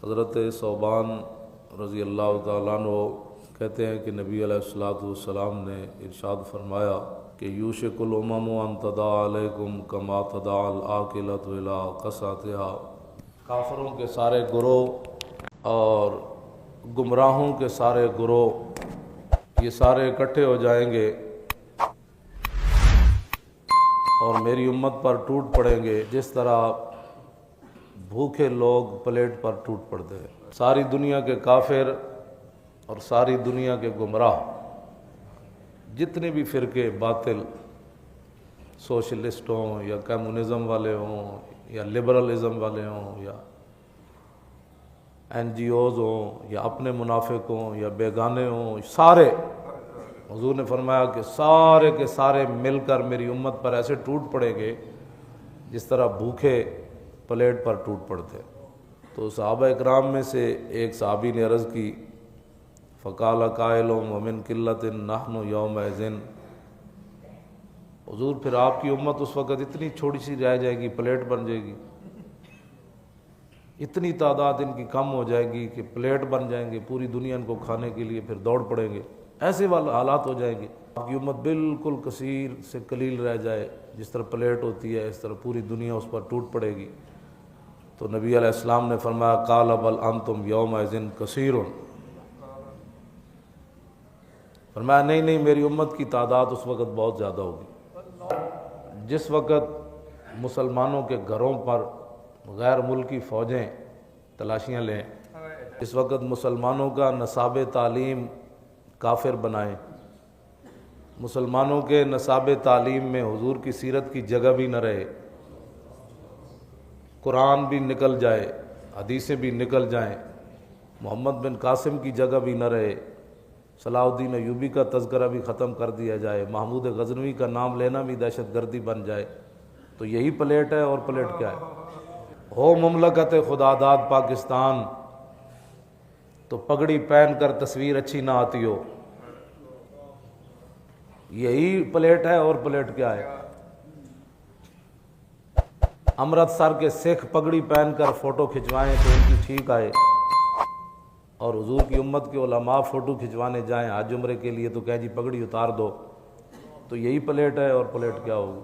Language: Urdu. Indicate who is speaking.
Speaker 1: حضرت صوبان رضی اللہ تعالیٰ عنہ کہتے ہیں کہ نبی علیہ الصلوۃ والسلام نے ارشاد فرمایا کہ یوشک الامم ان تداع علیکم کما تداع العاقلۃ الی قصعتھا، کافروں کے سارے گروہ اور گمراہوں کے سارے گروہ یہ سارے اکٹھے ہو جائیں گے اور میری امت پر ٹوٹ پڑیں گے جس طرح بھوکے لوگ پلیٹ پر ٹوٹ پڑتے ہیں۔ ساری دنیا کے کافر اور ساری دنیا کے گمراہ جتنے بھی فرقے باطل، سوشلسٹ ہوں یا کمیونزم والے ہوں یا لبرلزم والے ہوں یا این جی اوز ہوں یا اپنے منافق ہوں یا بیگانے ہوں، سارے حضور نے فرمایا کہ سارے کے سارے مل کر میری امت پر ایسے ٹوٹ پڑیں گے جس طرح بھوکے پلیٹ پر ٹوٹ پڑتے۔ تو صحابہ اکرام میں سے ایک صحابی نے عرض کی، فقال قائل ومن قلۃ نحن یومئذ، حضور پھر آپ کی امت اس وقت اتنی چھوٹی سی رہ جائے گی، پلیٹ بن جائے گی، اتنی تعداد ان کی کم ہو جائے گی کہ پلیٹ بن جائیں گے، پوری دنیا ان کو کھانے کے لیے پھر دوڑ پڑیں گے، ایسے والے حالات ہو جائیں گے۔ آپ کی امت بالکل کثیر سے قلیل رہ جائے، جس طرح پلیٹ ہوتی ہے اس طرح پوری دنیا اس پر ٹوٹ پڑے گی۔ تو نبی علیہ السلام نے فرمایا قال بل انتم یومئذ کثیر، فرمایا نہیں میری امت کی تعداد اس وقت بہت زیادہ ہوگی۔ جس وقت مسلمانوں کے گھروں پر غیر ملکی فوجیں تلاشیاں لیں، اس وقت مسلمانوں کا نصاب تعلیم کافر بنائیں، مسلمانوں کے نصاب تعلیم میں حضور کی سیرت کی جگہ بھی نہ رہے، قرآن بھی نکل جائے، حدیثیں بھی نکل جائیں، محمد بن قاسم کی جگہ بھی نہ رہے، صلاح الدین ایوبی کا تذکرہ بھی ختم کر دیا جائے، محمود غزنوی کا نام لینا بھی دہشت گردی بن جائے، تو یہی پلیٹ ہے اور پلیٹ کیا ہے؟ ہو مملکت خدا داد پاکستان تو پگڑی پہن کر تصویر اچھی نہ آتی ہو، یہی پلیٹ ہے اور پلیٹ کیا ہے؟ امرتسر کے سکھ پگڑی پہن کر فوٹو کھنچوائیں تو ان کی ٹھیک آئے، اور حضور کی امت کے علماء فوٹو کھنچوانے جائیں حج عمرے کے لیے تو کہیں جی پگڑی اتار دو، تو یہی پلیٹ ہے اور پلیٹ کیا ہوگی؟